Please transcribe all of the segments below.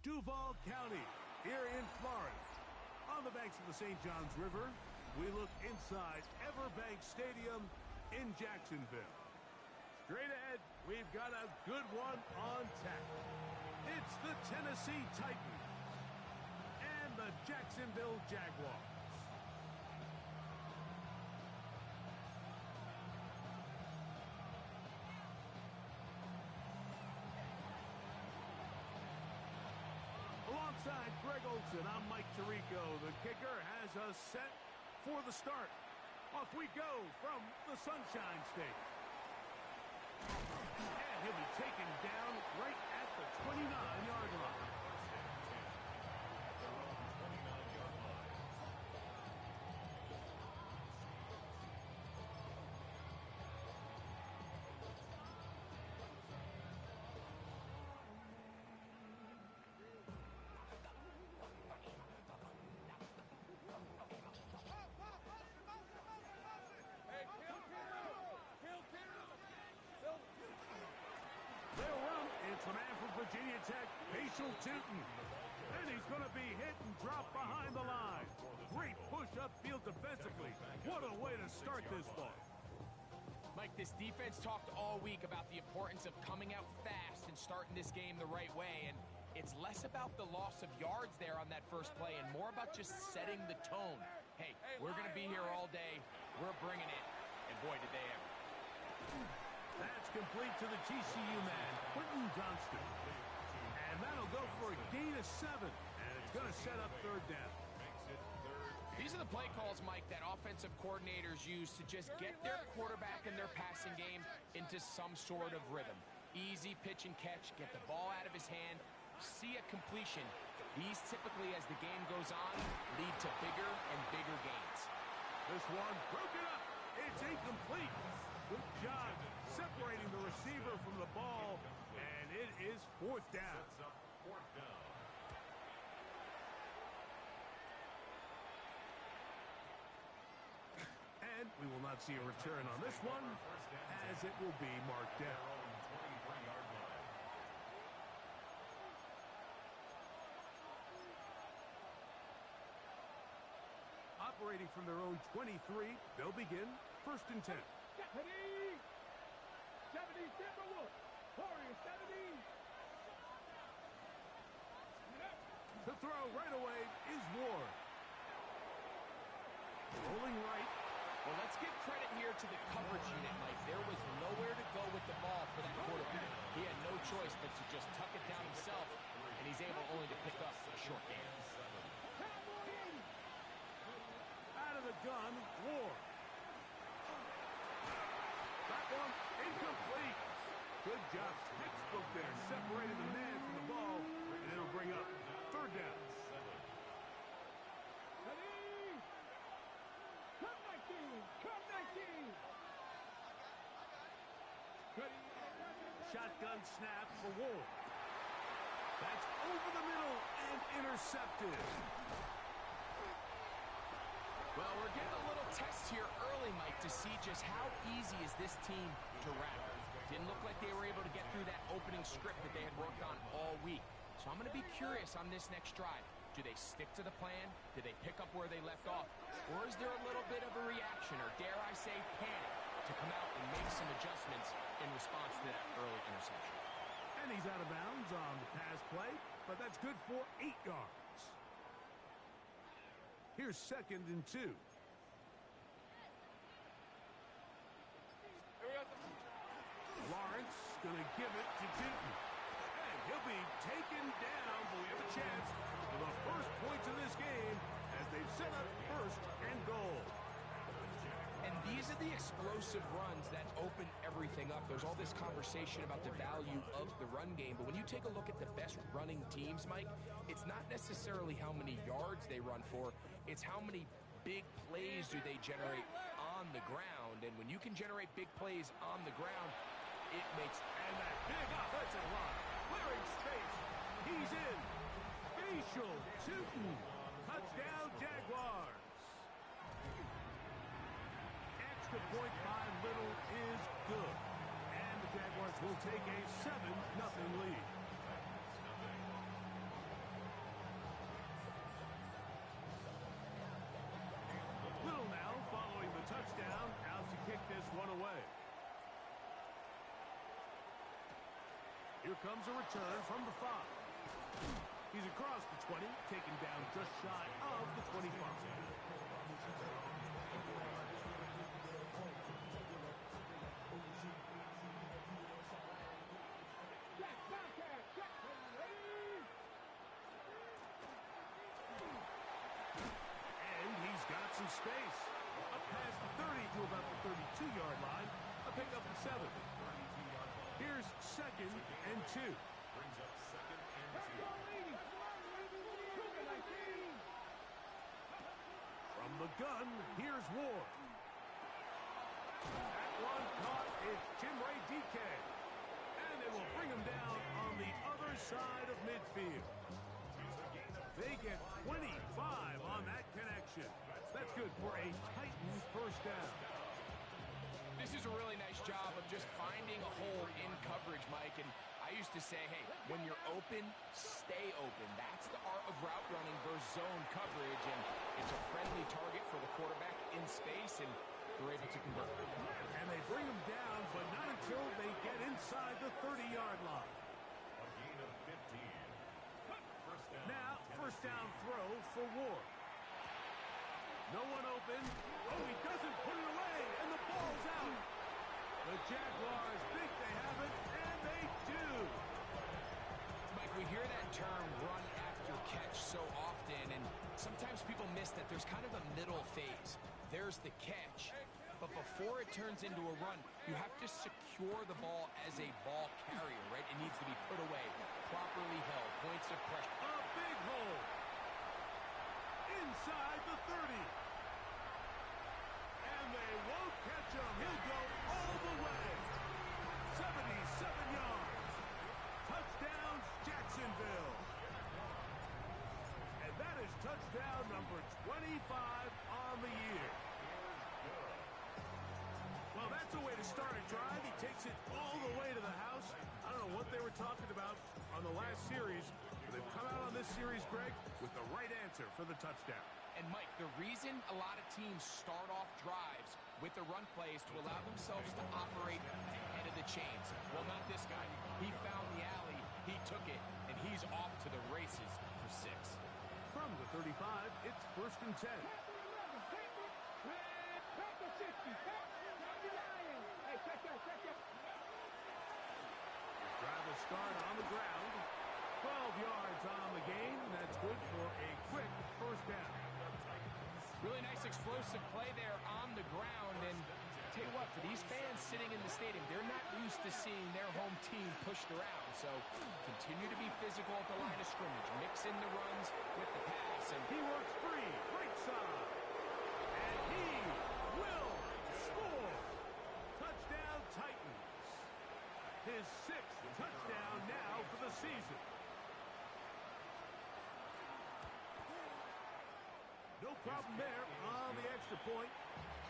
Duuuval County, here in Florida. On the banks of the St. Johns River, we look inside Everbank Stadium in Jacksonville. Straight ahead, we've got a good one on tap. It's the Tennessee Titans and the Jacksonville Jaguars. Alongside Greg Olson, I'm Mike Tirico. The kicker has us set for the start. Off we go from the Sunshine State. And he'll be taken down right at the 29-yard line. It's the man from Virginia Tech, Facial Tootin. And he's going to be hit and dropped behind the line. Great push upfield defensively. What a way to start this ball. Mike, this defense talked all week about the importance of coming out fast and starting this game the right way. And it's less about the loss of yards there on that first play and more about just setting the tone. Hey, we're going to be here all day. We're bringing it. And boy, did they ever. That's complete to the TCU man, Quentin Johnston. And that'll go for a gain of 7. And it's going to set up third down. These are the play calls, Mike, that offensive coordinators use to just get their quarterback and their passing game into some sort of rhythm. Easy pitch and catch, get the ball out of his hand, see a completion. These typically, as the game goes on, lead to bigger and bigger gains. This one broken up. It's incomplete. Good job separating the receiver from the ball, and it is fourth down. And we will not see a return on this one, as it will be marked down. Operating from their own 23, they'll begin first and 10. 70, 70, Warrior 70. The throw right away is Ward. Rolling right. Well, let's give credit here to the coverage unit, Mike. There was nowhere to go with the ball for that quarterback. He had no choice but to just tuck it down himself, and he's able only to pick up a short gain. Out of the gun, Ward. That one incomplete. Good job, textbook there, separating the man from the ball, and it'll bring up third down. Shotgun snap for Ward. That's over the middle and intercepted. Well, we're getting a little test here early, Mike, to see just how easy is this team to rattle. Didn't look like they were able to get through that opening script that they had worked on all week. So I'm going to be curious on this next drive. Do they stick to the plan? Do they pick up where they left off? Or is there a little bit of a reaction, or dare I say panic, to come out and make some adjustments in response to that early interception? And he's out of bounds on the pass play, but that's good for 8 yards. Here's second and 2. Lawrence going to give it to Tootin. And he'll be taken down, but we have a chance for the first points of this game as they've set up first and goal. And these are the explosive runs that open everything up. There's all this conversation about the value of the run game, but when you take a look at the best running teams, Mike, it's not necessarily how many yards they run for, it's how many big plays do they generate on the ground. And when you can generate big plays on the ground, it makes... And that big offensive line, clearing space, he's in. Facial Tootin, touchdown Jaguars. Extra point by Little is good. And the Jaguars will take a 7-0 lead. away. Here comes a return from the 5. He's across the 20, taken down just shy of the 25. And he's got some space. Up past the 30 to about the 32-yard line. A pickup of 7. Here's 2nd and 2. Brings up 2nd and 2. From the gun, here's Ward. That one caught is Jimray DK. And they will bring him down on the other side of midfield. They get 25 on that connection. That's good for a Titan first down. This is a really nice job of just finding a hole in coverage, Mike. And I used to say, hey, when you're open, stay open. That's the art of route running versus zone coverage. And it's a friendly target for the quarterback in space, and they're able to convert. And they bring him down, but not until they get inside the 30-yard line. A gain of 15. First down. Now, first down throw for Ward. No one open. Oh, he doesn't put it away, and the ball's out. The Jaguars think they have it, and they do. Mike, we hear that term run after catch so often, and sometimes people miss that there's kind of a middle phase. There's the catch, but before it turns into a run, you have to secure the ball as a ball carrier, right? It needs to be put away, properly held, points of pressure. A big hole. Inside the 30. And they won't catch him. He'll go all the way. 77 yards. Touchdown, Jacksonville. And that is touchdown number 25 on the year. Well, that's a way to start a drive. He takes it all the way to the house. I don't know what they were talking about on the last series, but they've come out on this series, Greg, with the right answer for the touchdown. And, Mike, the reason a lot of teams start off drives with the run play is to allow themselves to operate ahead of the chains. Well, not this guy. He found the alley, he took it, and he's off to the races for 6. From the 35, it's 1st and 10. Drive will start on the ground. 12 yards on the game. That's good for a quick first down. Really nice explosive play there on the ground. And tell you what, for these fans sitting in the stadium, they're not used to seeing their home team pushed around. So continue to be physical at the line of scrimmage. Mix in the runs with the pass. And he works free. Right side. And he will score. Touchdown, Titans. His 6th touchdown now for the season. No problem there on the extra point.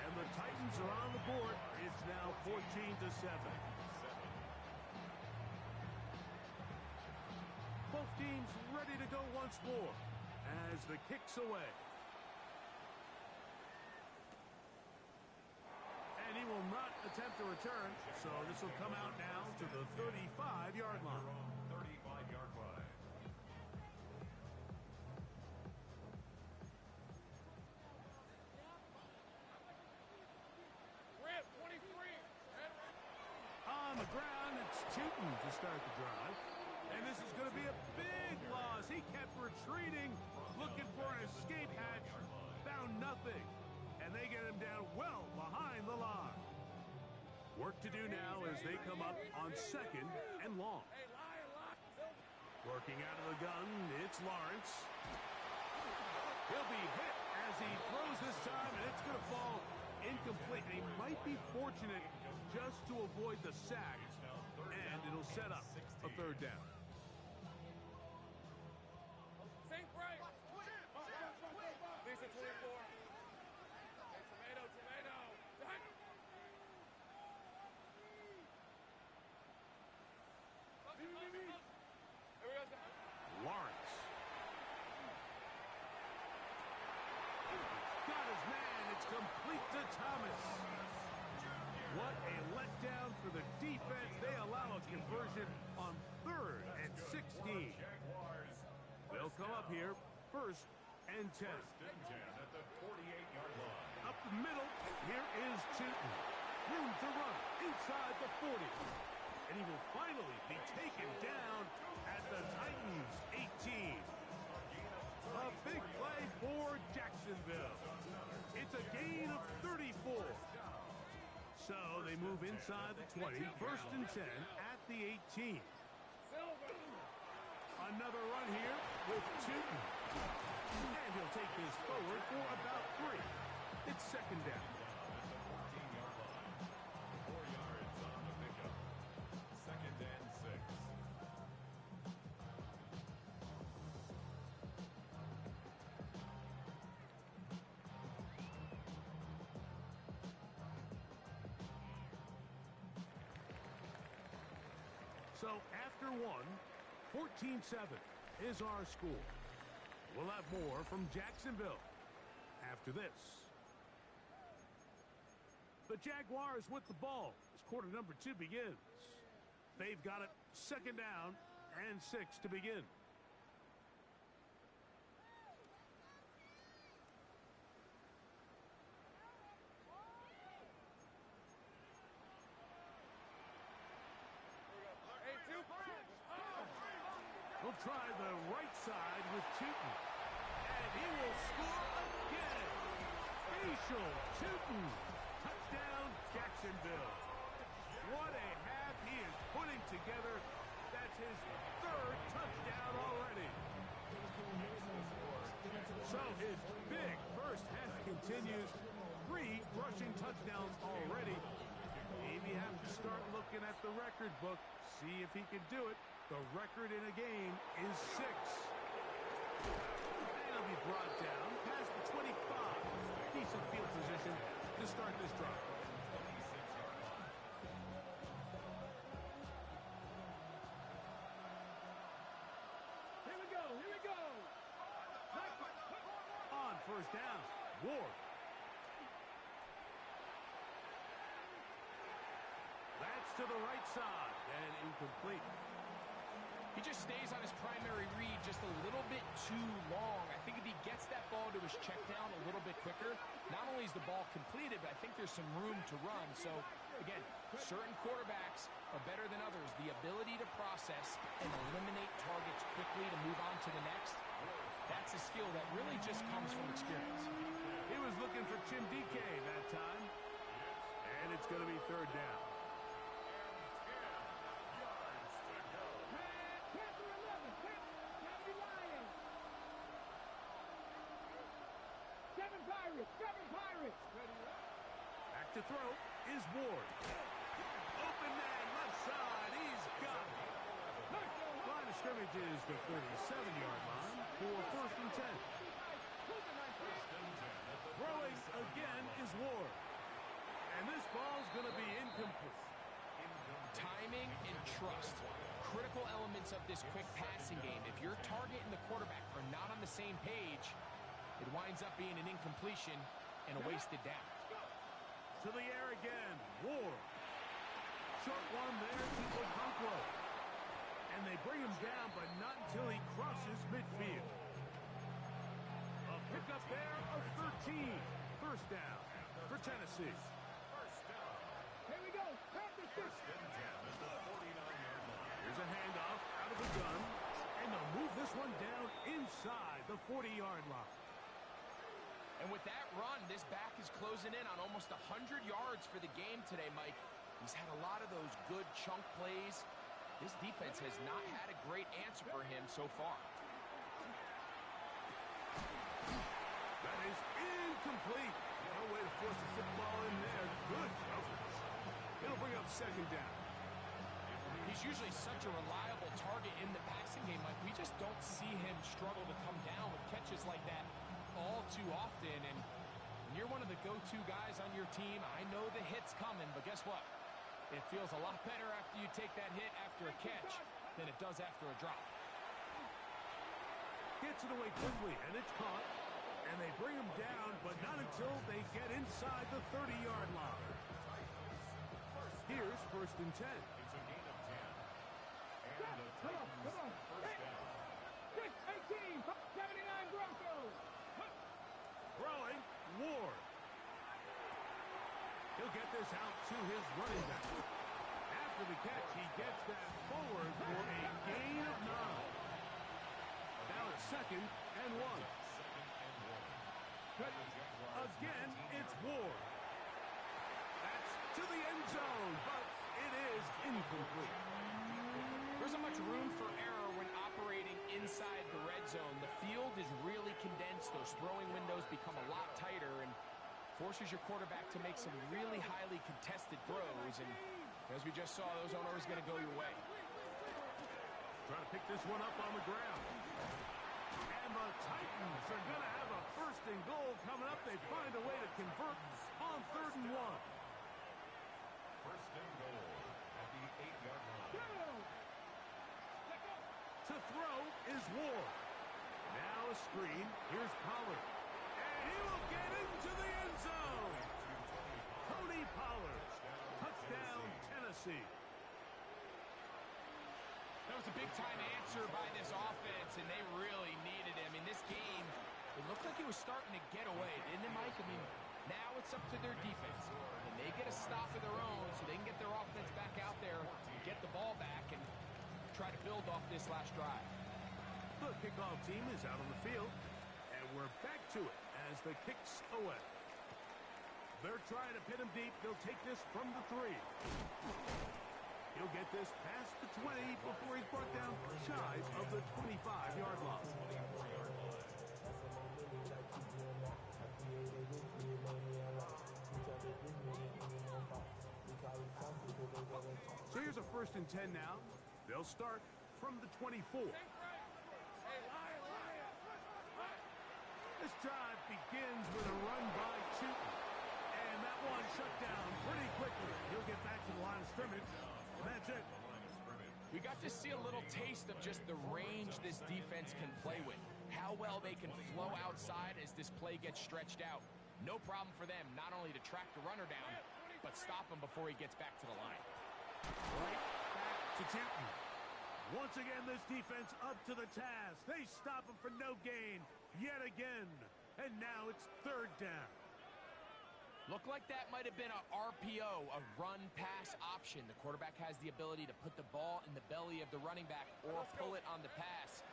And the Titans are on the board. It's now 14-7. Both teams ready to go once more as the kick's away. And he will not attempt a return, so this will come out now to the 35-yard line. 35-yard line. On the ground, it's Tootin to start the drive. And this is going to be a big loss. He kept retreating, looking for an escape hatch, found nothing. And they get him down well behind the line. Work to do now as they come up on 2nd and long. Working out of the gun, it's Lawrence. He'll be hit as he throws this time, and it's going to fall incomplete. And he might be fortunate just to avoid the sack, and it'll set up a 3rd down. Lawrence. Got his man. It's complete to Thomas. What a letdown for the defense. They allow a conversion on 3rd and 16. They'll come up here, 1st and 10. At the 48-yard line. Up the middle, here is Tootin. Room to run inside the 40. And he will finally be taken down at the Titans' 18. A big play for Jacksonville. It's a gain of 34. So they move inside the 20, 1st and 10 at the 18. Another run here with Tootin. And he'll take this forward for about 3. It's 2nd down. 4 yards on the pickup. 2nd and 6. So after 14-7 is our score. We'll have more from Jacksonville after this. The Jaguars with the ball as quarter number 2 begins. They've got it 2nd down and 6 to begin. We'll try the right side with Tootin. And he will score again. Facial Tootin. Touchdown, Jacksonville. What a half he is putting together. That's his 3rd touchdown already. So his big first half continues. 3 rushing touchdowns already. Maybe have to start looking at the record book. See if he can do it. The record in a game is 6. And he'll be brought down past the 25. Decent field position to start this drive. Here we go, here we go. On 1st down, Ward. That's to the right side and incomplete. He just stays on his primary read just a little bit too long. I think if he gets that ball to his check down a little bit quicker, not only is the ball completed, but I think there's some room to run. So, again, certain quarterbacks are better than others. The ability to process and eliminate targets quickly to move on to the next, that's a skill that really just comes from experience. He was looking for Jim DK that time. And it's going to be 3rd down. Back to throw is Ward. Open man, left side. He's got it. Line of scrimmage is the 37-yard line for 1st and 10. Throwing again is Ward. And this ball's going to be incomplete. Timing and trust. Critical elements of this quick passing game. If your target and the quarterback are not on the same page, it winds up being an incompletion and a wasted down. To the air again. Ward. Short one there to Okonkwo. And they bring him down, but not until he crosses midfield. A pickup there of 13. 1st down for Tennessee. Here we go. Practice this. Here's a handoff out of the gun. And they'll move this one down inside the 40-yard line. And with that run, this back is closing in on almost 100 yards for the game today, Mike. He's had a lot of those good chunk plays. This defense has not had a great answer for him so far. That is incomplete. No way to force the football in there. Good coverage. It'll bring up 2nd down. He's usually such a reliable target in the passing game, Mike. We just don't see him struggle to come down with catches like that all too often. And when you're one of the go-to guys on your team, I know the hit's coming, but guess what? It feels a lot better after you take that hit after a catch than it does after a drop. Gets it away quickly, and it's caught. And they bring him down, but not until they get inside the 30-yard line. Here's 1st and 10. It's a gain of 10. And the Come on, Titans come on. first down. 6-18, 79 Broncos. Throwing, Ward. He'll get this out to his running back. After the catch, he gets that forward for a gain of 9. Now it's 2nd and 1. Again, it's Ward. That's to the end zone, but it is incomplete. There isn't much room for error when operating inside the red zone. The field is really condensed. Those throwing windows become a lot tighter and forces your quarterback to make some really highly contested throws. And as we just saw, those aren't always going to go your way. Trying to pick this one up on the ground. And the Titans are going to have a 1st and goal coming up. They find a way to convert on 3rd and 1. 1st and goal at the 8-yard line. To throw is Ward. Now a screen. Here's Pollard. And he will get into the end zone. Tony Pollard. Touchdown, Tennessee. That was a big-time answer by this offense, and they really needed it. I mean, this game, it looked like it was starting to get away, didn't it, Mike? I mean, now it's up to their defense. And they get a stop of their own so they can get their offense back out there, get the ball back, and try to build off this last drive. The kickoff team is out on the field, and we're back to it as the kick's away. They're trying to pin him deep. They'll take this from the 3. He'll get this past the 20 before he's brought down shy of the 25-yard line. So here's a 1st and 10 now. They'll start from the 24. This drive begins with a run by Chooton. And that one shut down pretty quickly. He'll get back to the line of scrimmage. And that's it. We got to see a little taste of just the range this defense can play with. How well they can flow outside as this play gets stretched out. No problem for them not only to track the runner down, but stop him before he gets back to the line. Right back to Chooton. Once again, this defense up to the task. They stop him for no gain yet again. And now it's 3rd down. Looked like that might have been a RPO, a run-pass option. The quarterback has the ability to put the ball in the belly of the running back or pull it on the pass.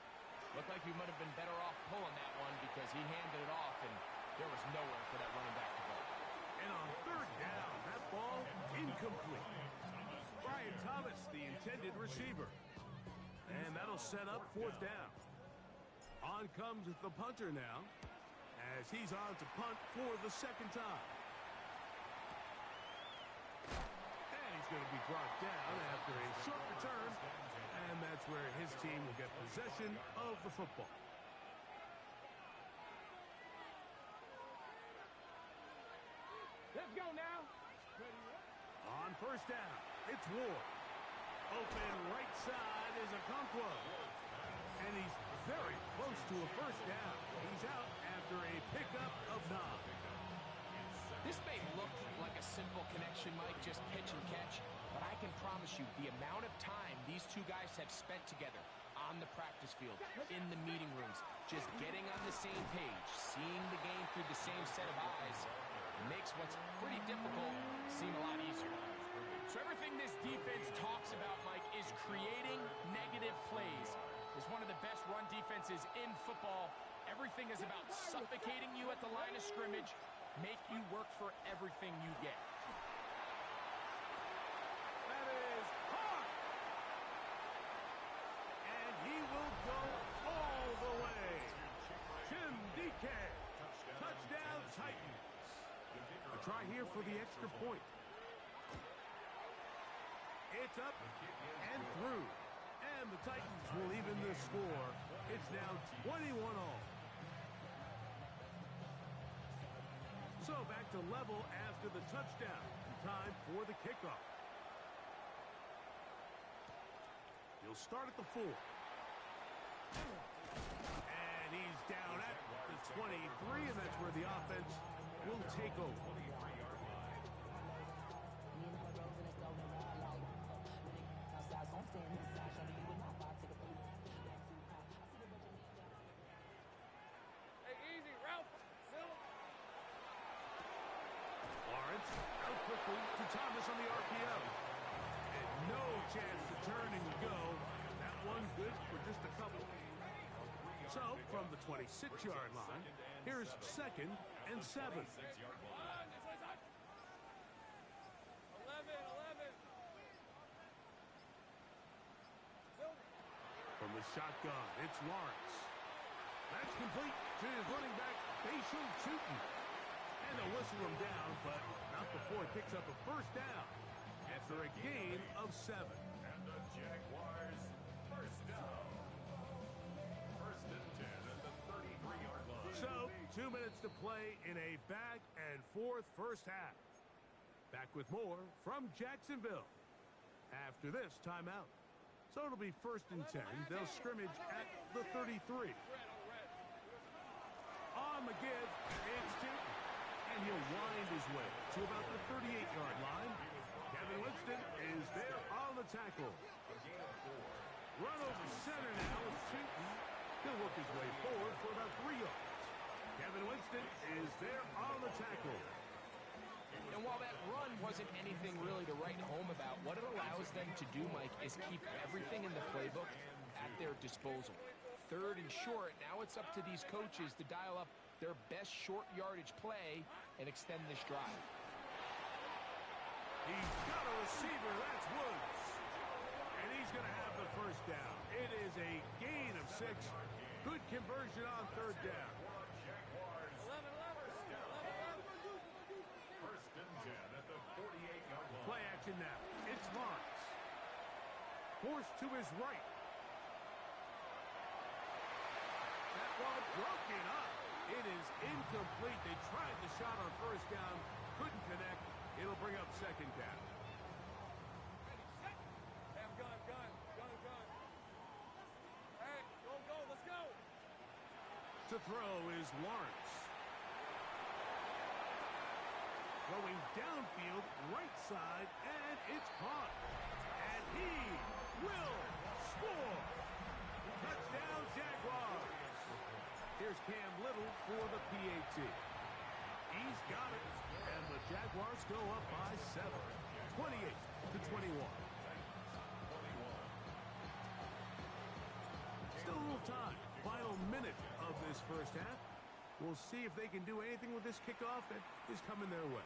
Looked like we might have been better off pulling that one because he handed it off, and there was nowhere for that running back to go. And on 3rd down, that ball incomplete. Brian Thomas, the intended receiver. And that'll set up 4th down. On comes the punter now as he's on to punt for the 2nd time. And he's going to be brought down after a short return. And that's where his team will get possession of the football. Let's go now. On 1st down, it's Ward. Open right side is Okonkwo. And he's very close to a 1st down. He's out after a pickup of 9. This may look like a simple connection, Mike, just pitch and catch, but I can promise you the amount of time these two guys have spent together on the practice field, in the meeting rooms, just getting on the same page, seeing the game through the same set of eyes, makes what's pretty difficult seem a lot easier. So everything this defense talks about, Mike, is creating negative plays. It's one of the best run defenses in football. Everything is about suffocating you at the line of scrimmage, make you work for everything you get. That is hot. And he will go all the way. Jim DK. Touchdown Titans. A try here for the extra point. It's up and through. And the Titans will even the score. It's now 21 all. So back to level after the touchdown. Time for the kickoff. He'll start at the 4. And he's down at the 23, and that's where the offense will take over. 26-yard line. Here's 2nd and 7. From the shotgun, it's Lawrence. That's complete to his running back, Facial Chutin. And they'll whistle him down, but not before it picks up a first down after a gain of 7. And the Jaguars first down. 1st and 10 at the 33-yard line. So, 2 minutes to play in a back and forth first half. Back with more from Jacksonville after this timeout. So it'll be 1st and 10. They'll scrimmage at the 33. On the give, it's Chutin. And he'll wind his way to about the 38-yard line. Kevin Winston is there on the tackle. Run over center now is Chutin. He'll work his way forward for about 3 yards. Kevin Winston is there on the tackle. And while that run wasn't anything really to write home about, what it allows them to do, Mike, is keep everything in the playbook at their disposal. 3rd and short, now it's up to these coaches to dial up their best short yardage play and extend this drive. He's got a receiver, that's Woods. And he's going to have the first down. It is a gain of 6. Good conversion on 3rd down. Play action now. It's Lawrence. Forced to his right. That ball broken up. It is incomplete. They tried the shot on 1st down. Couldn't connect. It'll bring up 2nd down. Hey, go, let's go. To throw is Lawrence. Throwing downfield, right side, and it's caught. And he will score. Touchdown, Jaguars. Here's Cam Little for the PAT. He's got it. And the Jaguars go up by 7. 28-21. Still a little time. Final minute of this first half. We'll see if they can do anything with this kickoff that is coming their way.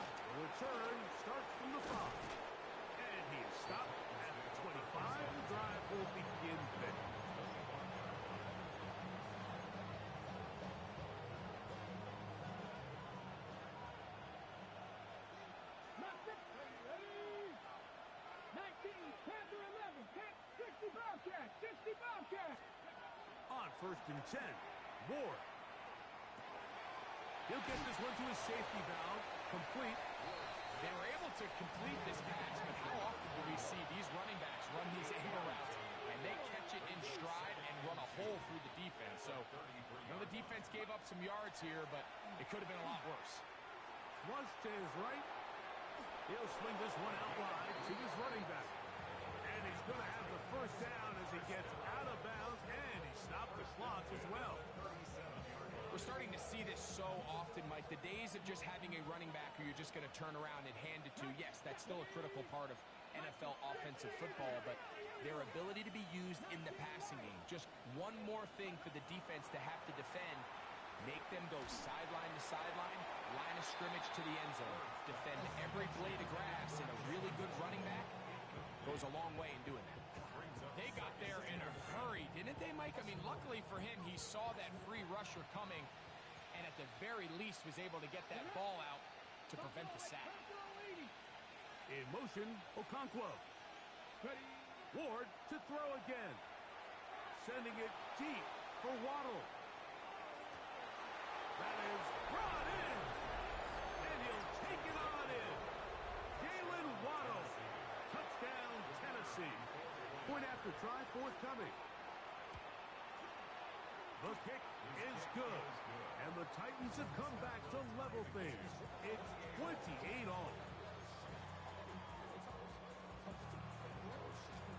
The return starts from the 5. And he is stopped at the 25. The drive will begin there. Ready? 19, Panther 11, 60 Bobcat, 60 Bobcat. On 1st and 10, Ward. He'll get this one to his safety valve. Complete. They were able to complete this pass, but how often do we see these running backs run these angle routes and they catch it in stride and run a hole through the defense? So, the defense gave up some yards here, but it could have been a lot worse. Flush to his right. He'll swing this one out wide to his running back. And he's going to have the first down as he gets out of bounds, and he stopped the clock as well. We're starting to see this so often, Mike. The days of just having a running back who you're just going to turn around and hand it to, yes, that's still a critical part of NFL offensive football, but their ability to be used in the passing game, just one more thing for the defense to have to defend, make them go sideline to sideline, line of scrimmage to the end zone, defend every blade of grass, and a really good running back goes a long way in doing that. They got there in a hurry, didn't they, Mike? I mean, luckily for him, he saw that free rusher coming and at the very least was able to get that ball out to prevent the sack. In motion, Okonkwo. Ward to throw again. Sending it deep for Waddle. That is brought in. And he'll take it on in. Jalen Waddle. Touchdown, Tennessee. Point after try forthcoming. The kick is good. And the Titans have come back to level things. It's 28 all.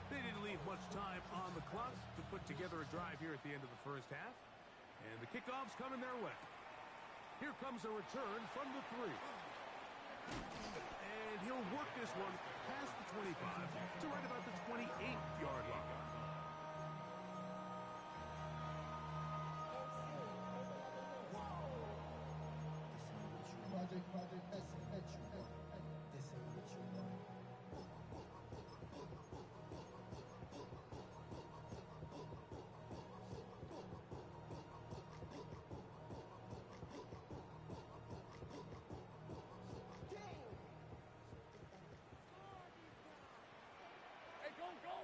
They didn't leave much time on the clock to put together a drive here at the end of the first half. And the kickoff's coming their way. Here comes a return from the 3. And he'll work this one past the 25 to right about the 28-yard line. Hey, go, go!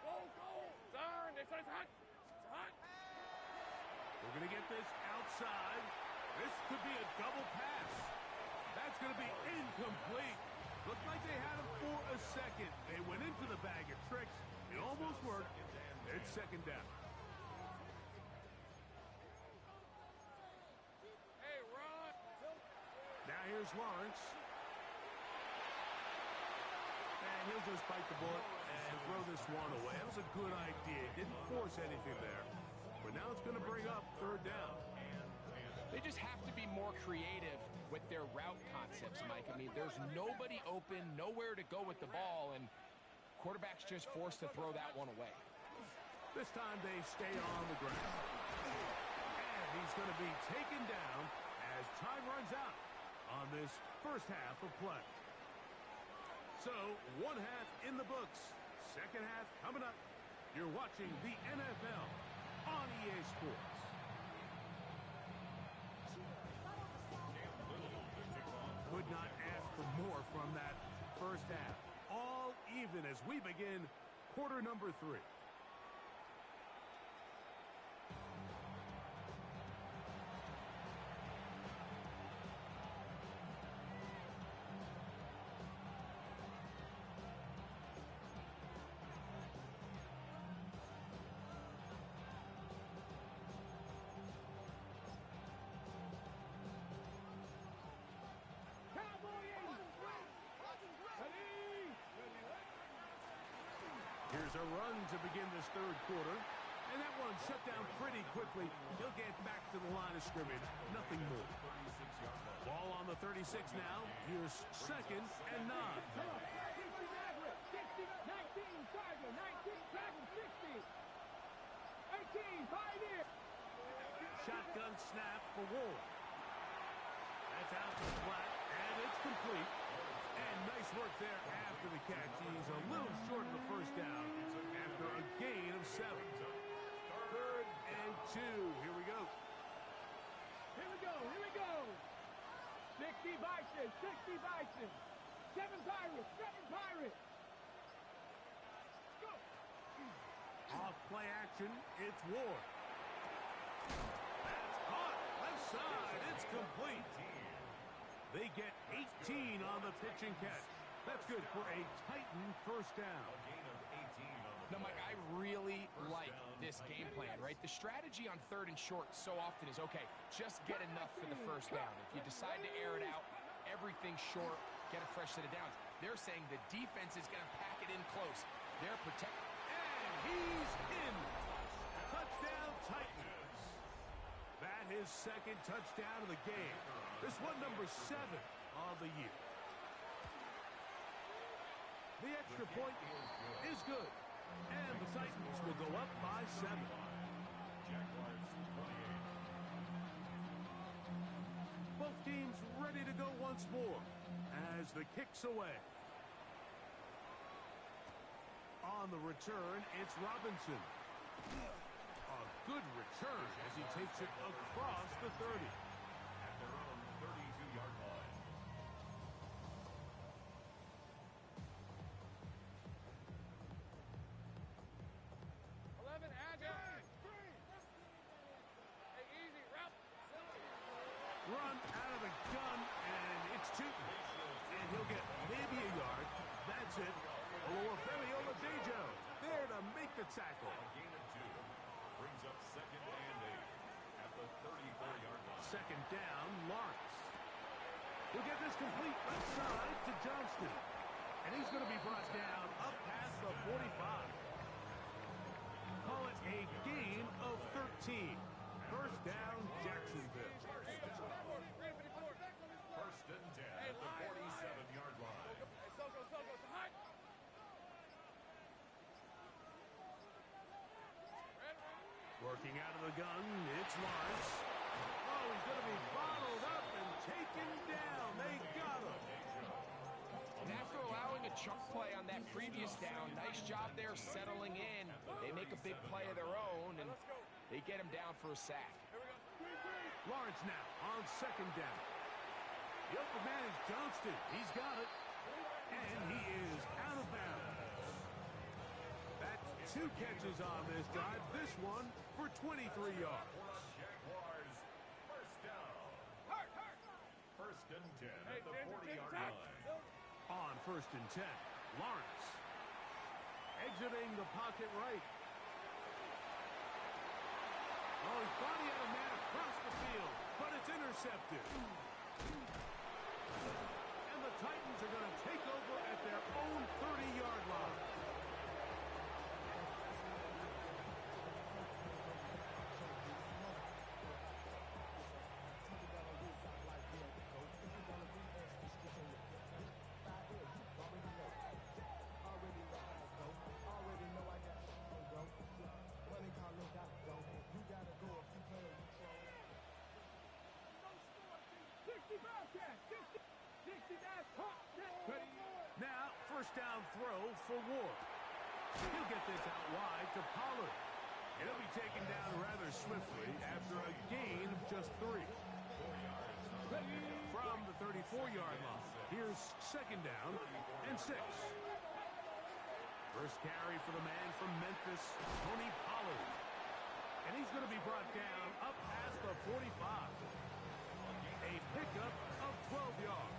Go, go! Turn! It's hot! It's hot! We're going to get this outside. This could be a double pass. That's going to be incomplete. Looked like they had him for a second. They went into the bag of tricks. It almost worked. It's second down. Hey, run! Now here's Lawrence. And he'll just bite the bullet and throw this one away. That was a good idea. Didn't force anything there. But now it's going to bring up third down. They just have to be more creative with their route concepts, Mike. I mean, there's nobody open, nowhere to go with the ball, and quarterback's just forced to throw that one away. This time they stay on the ground. And he's going to be taken down as time runs out on this first half of play. So, one half in the books. Second half coming up. You're watching the NFL on EA Sports. Could not ask for more from that first half. All even as we begin quarter number 3. Here's a run to begin this third quarter. And that one shut down pretty quickly. He'll get back to the line of scrimmage. Nothing more. Ball on the 36 now. Here's second and 9. 18, Pioneer. Shotgun snap for Ward. That's out to the flat, and it's complete. And nice work there after the catch. He's a little short of the first down after a gain of 7. Third and 2. Here we go. Here we go, here we go. 60 Bison, 60 Bison. 7 Pirates, 7 Pirates. Go. Off play action, it's Ward. That's caught. Left side, it's complete. They get 18 on the pitch and catch. That's good for a Titan first down. No, Mike, I really like this game plan, right? The strategy on third and short so often is, okay, just get enough for the first down. If you decide to air it out, everything short, get a fresh set of downs. They're saying the defense is going to pack it in close. They're protecting. And he's in. Touchdown Titans. That his second touchdown of the game. This one number 7 of the year. The extra point is good. And the Titans will go up by 7. Both teams ready to go once more as the kick's away. On the return, it's Robinson. A good return as he takes it across the 30. At their own 32-yard line. Run out of the gun, and it's Tootin. And he'll get maybe a yard. That's it. Olufemi Oladejo there to make the tackle. A gain of 2. Brings up second and 8 at the 34-yard line. Second down, Lawrence. He'll get this complete left side to Johnston. And he's going to be brought down up past the 45. Call it a gain of 13. First down, Jacksonville. First and 10 at the 47-yard line. Working out of the gun, it's Lawrence. Oh, is going to be bottled up and taken down. They got him. And after allowing a chunk play on that previous down, nice job there settling in. They make a big play of their own, and they get him down for a sack. Lawrence now on second down. The open man is Johnston. He's got it. And he is out of bounds. That's 2 catches on this drive. This one for 23 yards. Jaguars, first down. First and 10 at the 40-yard line. On first and 10, Lawrence exiting the pocket right. Oh, he thought he had a man across the field, but it's intercepted. And the Titans are going to take over at their own 30-yard line. Now, first down throw for Ward. He'll get this out wide to Pollard. And he'll be taken down rather swiftly after a gain of just 3. From the 34-yard line, here's second down and 6. First carry for the man from Memphis, Tony Pollard. And he's going to be brought down up past the 45. A pickup of 12 yards.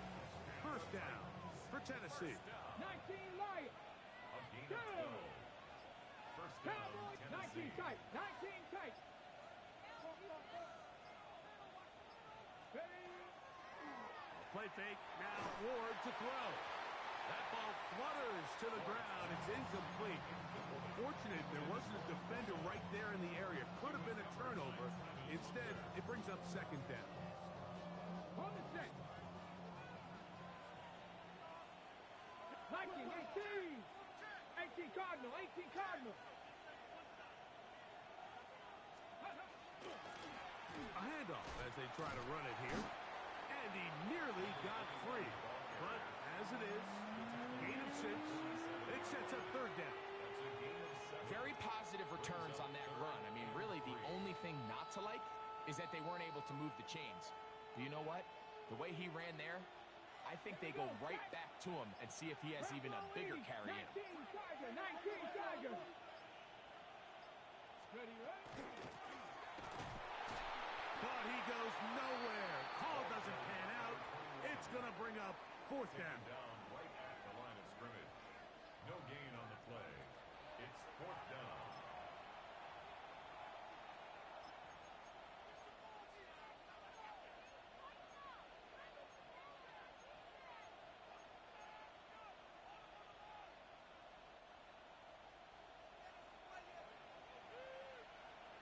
First down for Tennessee. 19 Lions. A gain of 12. First down, Cowboys, 19 Tennessee. tight. 19 tight. Play fake, now Ward to throw. That ball flutters to the ground. It's incomplete. Fortunate there wasn't a defender right there in the area. Could have been a turnover. Instead, it brings up second down. On the set. 19, 18. 18 Cardinal, 18 Cardinal. A handoff as they try to run it here. And he nearly got free. But as it is, gain of 6. It sets up third down. Very positive returns on that run. I mean, really, the only thing not to like is that they weren't able to move the chains. But you know what? The way he ran there, I think they go right back to him and see if he has even a bigger carry in him. 19 Tiger, 19 Tiger. But he goes nowhere. Call doesn't pan out. It's going to bring up fourth down. Down right at the line of scrimmage. No gain on the play. It's fourth down.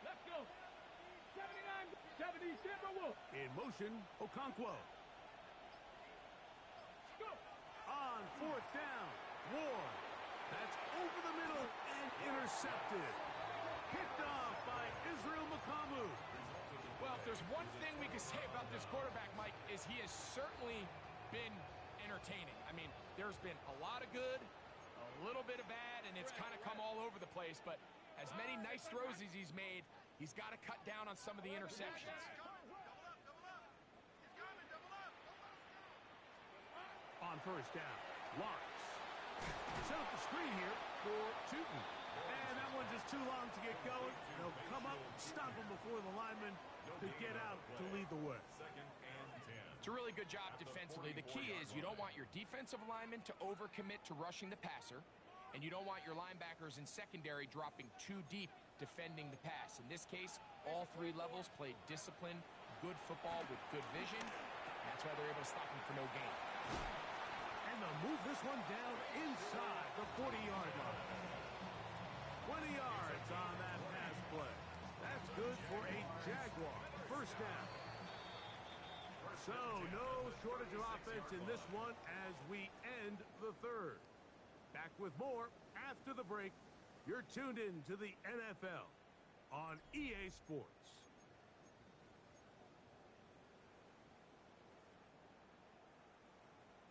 Let's go. 79, 70 Timberwolves. In motion, Okonkwo. Go. On fourth down, Ward. That's over the middle and intercepted. Picked off by Israel Makamu. Well, if there's one thing we can say about this quarterback, Mike, is he has certainly been entertaining. I mean, there's been a lot of good, a little bit of bad, and it's kind of come all over the place. But as many nice throws as he's made, he's got to cut down on some of the interceptions. On first down, Lawrence. Set up the screen here for Tootin. And that one just too long to get going. They'll come up, stop him before the lineman to get out to lead the way. Second and 10. It's a really good job defensively. The key is you don't want your defensive linemen to overcommit to rushing the passer, and you don't want your linebackers in secondary dropping too deep defending the pass. In this case, all 3 levels played disciplined, good football with good vision. That's why they're able to stop him for no gain. And they'll move this one down inside the 40-yard line. 20 yards on that pass play. That's good for a Jaguar first down. So no shortage of offense in this one as we end the third. Back with more after the break. You're tuned in to the NFL on EA Sports.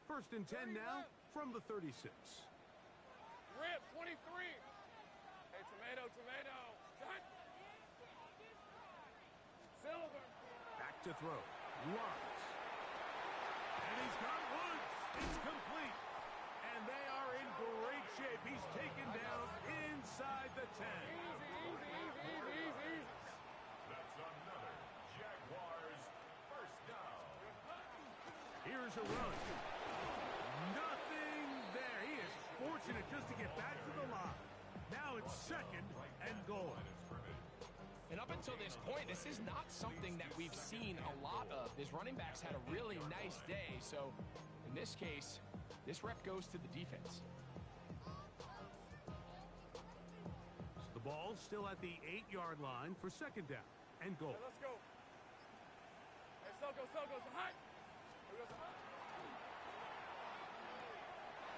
First and 10 now from the 36. Rip, 23. Hey, tomato. Cut. Silver. Back to throw. Lawrence. And he's got Woods. It's complete. And they are in great shape. He's taken down inside the 10. Easy. That's another Jaguars first down. Here's a run. Nothing there. He is fortunate just to get back to the line. Now it's second and goal. And up until this point, this is not something that we've seen a lot of. His running backs had a really nice day. So in this case, this rep goes to the defense. So the ball's still at the 8-yard line for second down and goal. Hey, let's go. Hey, Soko, hot.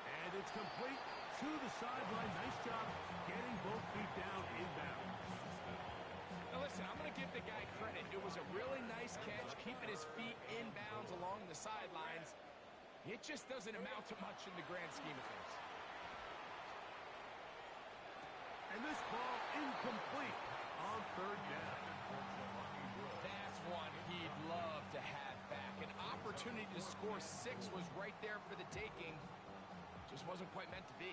And it's complete to the sideline. Nice job getting both feet down inbounds. Now listen, I'm going to give the guy credit. It was a really nice catch, keeping his feet inbounds along the sidelines. It just doesn't amount to much in the grand scheme of things. And this ball incomplete on third down. That's one he'd love to have back. An opportunity to score 6 was right there for the taking. Just wasn't quite meant to be.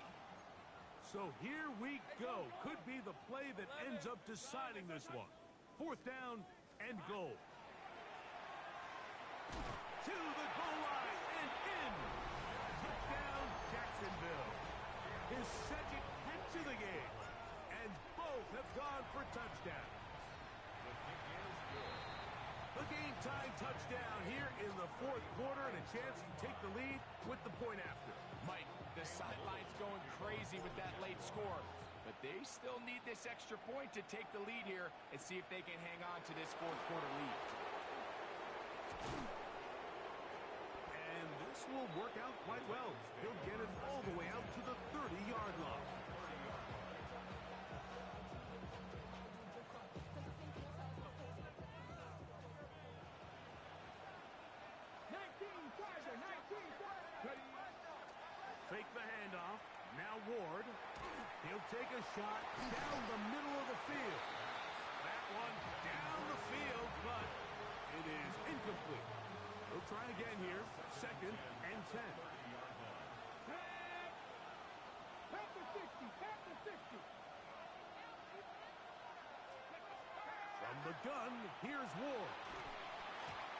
So here we go. Could be the play that ends up deciding this one. Fourth down and goal. To the goal line and in. Touchdown, Jacksonville. His second catch of the game. And both have gone for touchdowns. A game-time touchdown here in the fourth quarter and a chance to take the lead with the point after. Mike, the sideline's going crazy with that late score. But they still need this extra point to take the lead here and see if they can hang on to this fourth quarter lead. And this will work out quite well. He'll get it all the way out to the 30-yard line. Fake the handoff. Now Ward. He'll take a shot down the middle of the field. That one down the field, but it is incomplete. He'll try again here. Second and 10. Tap the 60. From the gun, here's Ward.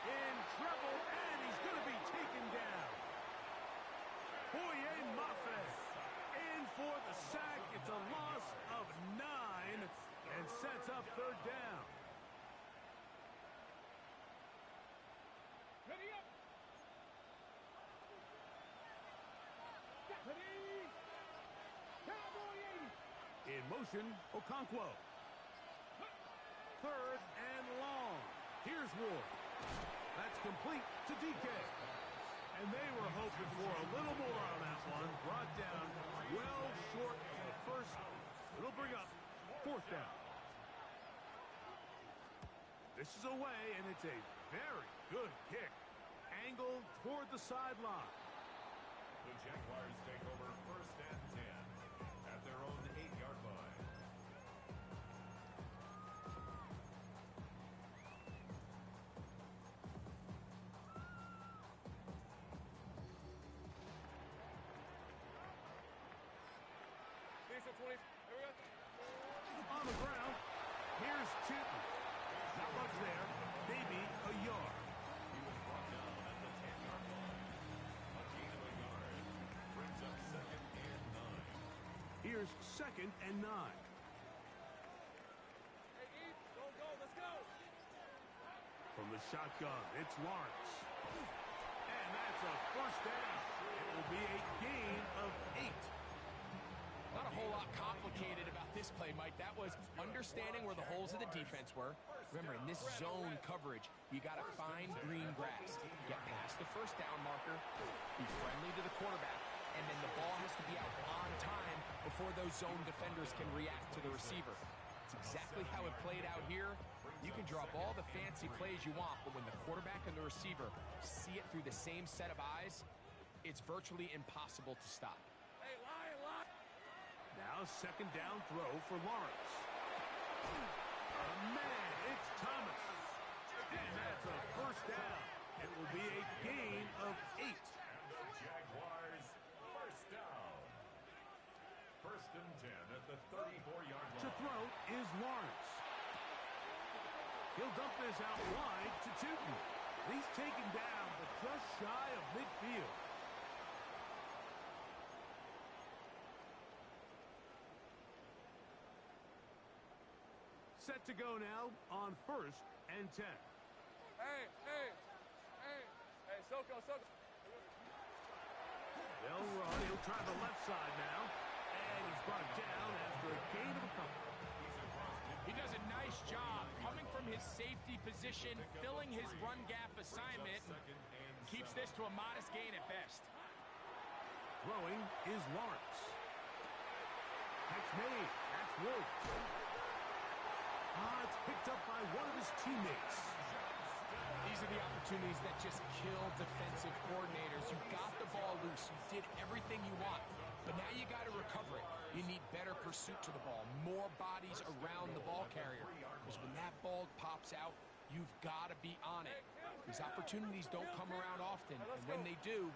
In trouble, and he's going to be taken down. Boye Mafe in for the sack. It's a loss of 9 and sets up third down. Ready up. Ready. Cowboy 80. In motion, Okonkwo. Third and long. Here's Ward. That's complete to DK. And they were hoping for a little more on that one. Brought down well short of the first. It'll bring up fourth down. This is away, and it's a very good kick. Angled toward the sideline. The Jaguars take over first and 10 at their own 8-yard line. On the ground, here's Chitton. Not much there, maybe a yard. He was brought down at the 10-yard line. A gain of a yard brings up second and 9. Here's second and 9. Hey, Eve, go, let's go. From the shotgun, it's Lawrence. And that's a first down. It will be a gain of 8. Not a whole lot complicated about this play, Mike. That was understanding where the holes of the defense were. Remember, in this zone coverage, you got to find green grass. Get past the first down marker, be friendly to the quarterback, and then the ball has to be out on time before those zone defenders can react to the receiver. It's exactly how it played out here. You can draw up all the fancy plays you want, but when the quarterback and the receiver see it through the same set of eyes, it's virtually impossible to stop. Hey, line. Now second down throw for Lawrence. Oh, man, it's Thomas. And that's a first down. It will be a gain of 8. Jaguars first down. First and 10 at the 34-yard line. To throw is Lawrence. He'll dump this out wide to Tootin. He's taken down, but just shy of midfield. Set to go now on first and 10. Hey, Soko. They'll run. He'll try the left side now. And he's brought down after a gain of a couple. He does a nice job coming from his safety position, filling his run gap assignment, and keeps this to a modest gain at best. Throwing is Lawrence. Catch made. That's Woods. It's picked up by one of his teammates. These are the opportunities that just kill defensive coordinators. You got the ball loose. You did everything you want. But now you got to recover it. You need better pursuit to the ball, more bodies around the ball carrier. Because when that ball pops out, you've got to be on it. These opportunities don't come around often. And when they do,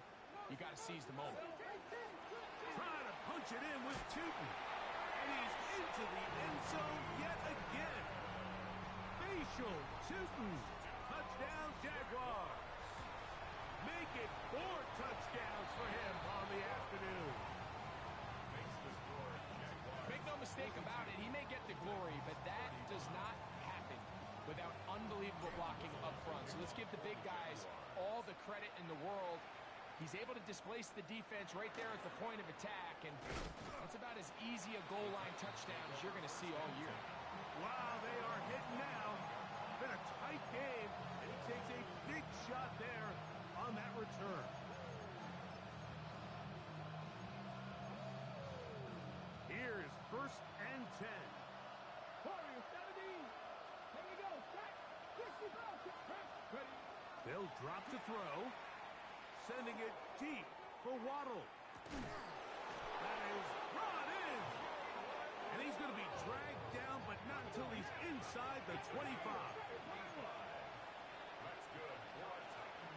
you got to seize the moment. Trying to punch it in with Tootin. And he's into the end zone yet again. Facial Tootin. Touchdown, Jaguars. Make it 4 touchdowns for him on the afternoon. Make no mistake about it, he may get the glory, but that does not happen without unbelievable blocking up front. So let's give the big guys all the credit in the world. He's able to displace the defense right there at the point of attack, and that's about as easy a goal line touchdown as you're going to see all year. Wow, they are hitting now. Been a tight game, and he takes a big shot there on that return. Here's first and 10. Warriors 17. Here we go. Track. 60 ball. Track. Ready. They'll drop to throw. Sending it deep for Waddle. That is brought in. And he's going to be dragged down, but not until he's inside the 25. That's good.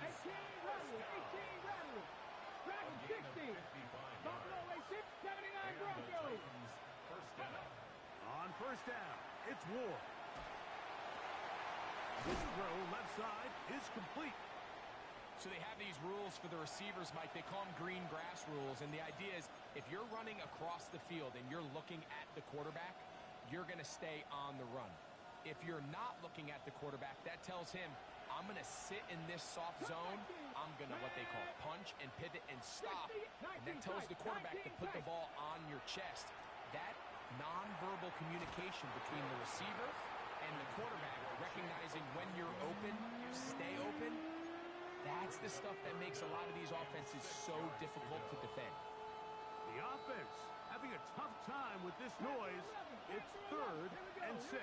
18 Rattlers. Dragon 60. Buffalo AC 79 Broncos. First down. On first down, it's Ward. This throw left side is complete. So they have these rules for the receivers, Mike. They call them green grass rules. And the idea is if you're running across the field and you're looking at the quarterback, you're going to stay on the run. If you're not looking at the quarterback, that tells him, I'm going to sit in this soft zone. I'm going to what they call punch and pivot and stop. And that tells the quarterback to put the ball on your chest. That nonverbal communication between the receiver and the quarterback, recognizing when you're open, stay open, that's the stuff that makes a lot of these offenses so difficult to defend. The offense having a tough time with this noise. It's third and 6.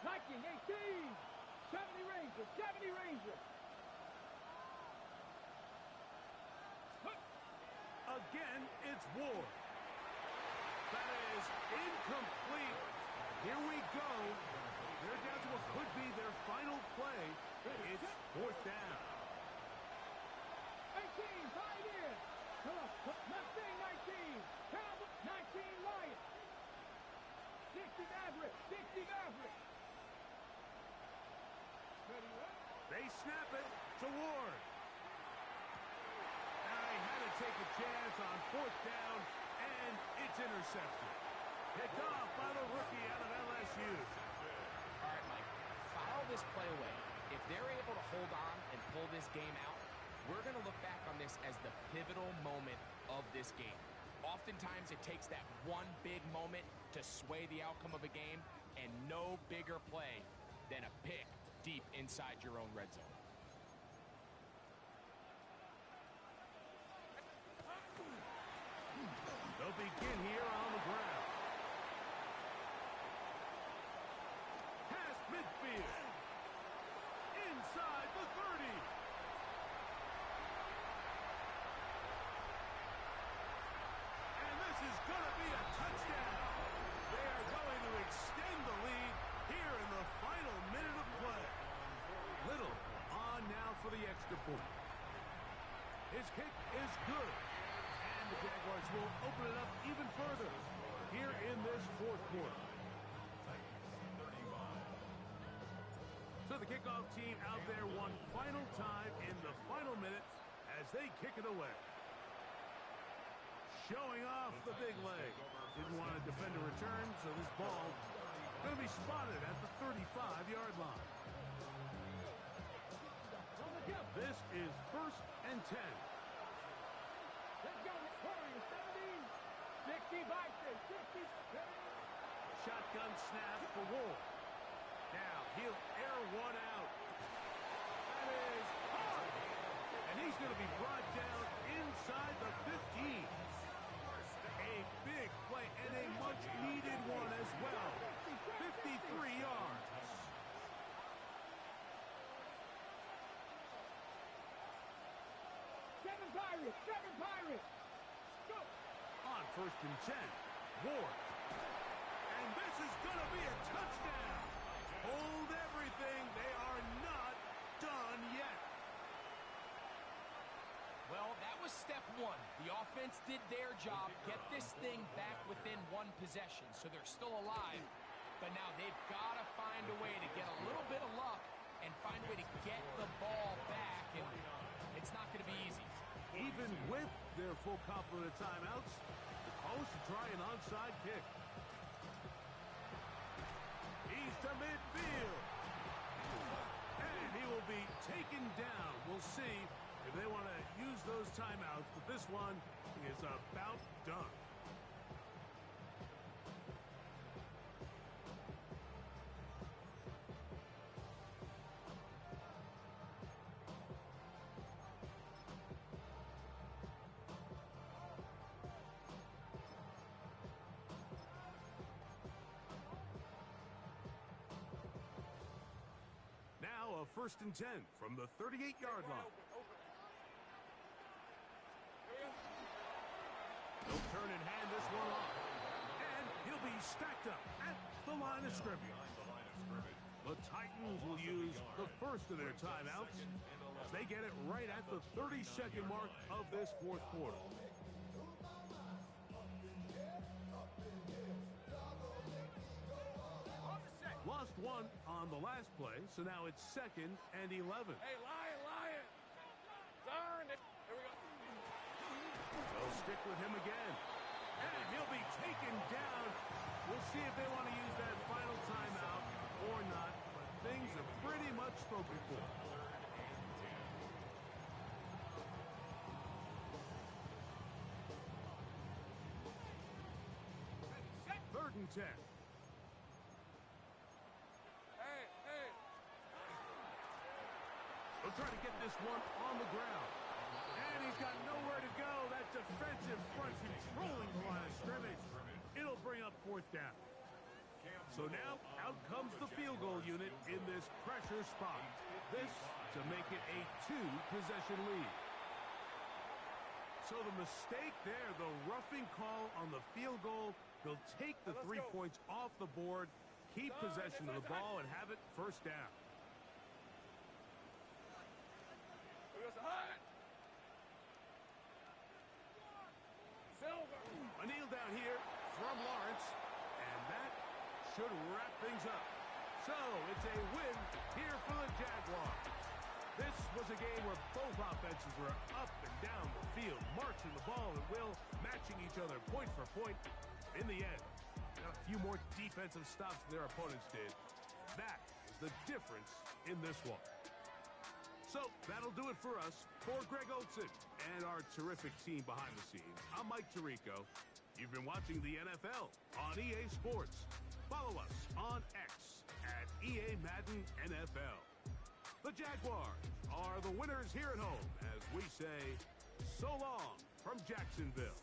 Viking 18. 70 Rangers. Again, it's Ward. That is incomplete. Here we go. They're down to what could be their final play. It's fourth down. 18, Pioneer. Mustang 19. Cowboy 19, Lions. 60 Maverick. Ready, what? They snap it to Ward. Now he had to take a chance on fourth down, and it's intercepted. Picked off by the rookie out of LSU. All right, Mike, file this play away. If they're able to hold on and pull this game out, we're going to look back on this as the pivotal moment of this game. Oftentimes, it takes that one big moment to sway the outcome of a game, and no bigger play than a pick deep inside your own red zone. They'll begin here on the ground. Past midfield. Inside the 30. good. And the Jaguars will open it up even further here in this fourth quarter. So the kickoff team out there one final time in the final minute as they kick it away. Showing off the big leg. Didn't want to defend a return, so this ball going to be spotted at the 35-yard line. This is 1st and 10. Let's go. Warriors 17. 60 Bison. 60. Shotgun snap for Ward. Now he'll air one out. That is hard. And he's going to be brought down inside the 15. A big play and a much-needed one as well. 53 yards. Seven Pirates. Go. On 1st and 10, Ward. And this is going to be a touchdown. Hold everything. They are not done yet. Well, that was step one. The offense did their job, get this thing back within one possession, so they're still alive. But now they've got to find a way to get a little bit of luck and find a way to get the ball back, and it's not going to be easy. Even with their full complement of timeouts, the call is to try an onside kick. He's to midfield. And he will be taken down. We'll see if they want to use those timeouts, but this one is about done. Now a 1st and 10 from the 38-yard line. He'll turn and hand this one off. And he'll be stacked up at the line of scrimmage. The Titans will use the first of their timeouts as they get it right at the 30-second mark of this fourth quarter. Lost one on the last play, so now it's 2nd and 11. Hey, Lion. Darn it. Here we go. They'll stick with him again. And he'll be taken down. We'll see if they want to use that final timeout or not, but things are pretty much spoken for. Third and 10. He'll try to get this one on the ground. And he's got nowhere to go. That defensive front controlling the line of scrimmage. It'll bring up 4th down. So now out comes the field goal unit in this pressure spot. This to make it a 2-possession lead. So the mistake there, the roughing call on the field goal, they'll take the 3 points off the board, keep possession of the ball, and have it 1st down. A kneel down here from Lawrence, and that should wrap things up. So it's a win here for the Jaguars. This was a game where both offenses were up and down the field, marching the ball at will, matching each other point for point. In the end, got a few more defensive stops than their opponents did. That is the difference in this one. So that'll do it for us. For Greg Olson and our terrific team behind the scenes, I'm Mike Tirico. You've been watching the NFL on EA Sports. Follow us on X at EA Madden NFL. The Jaguars are the winners here at home as we say so long from Jacksonville.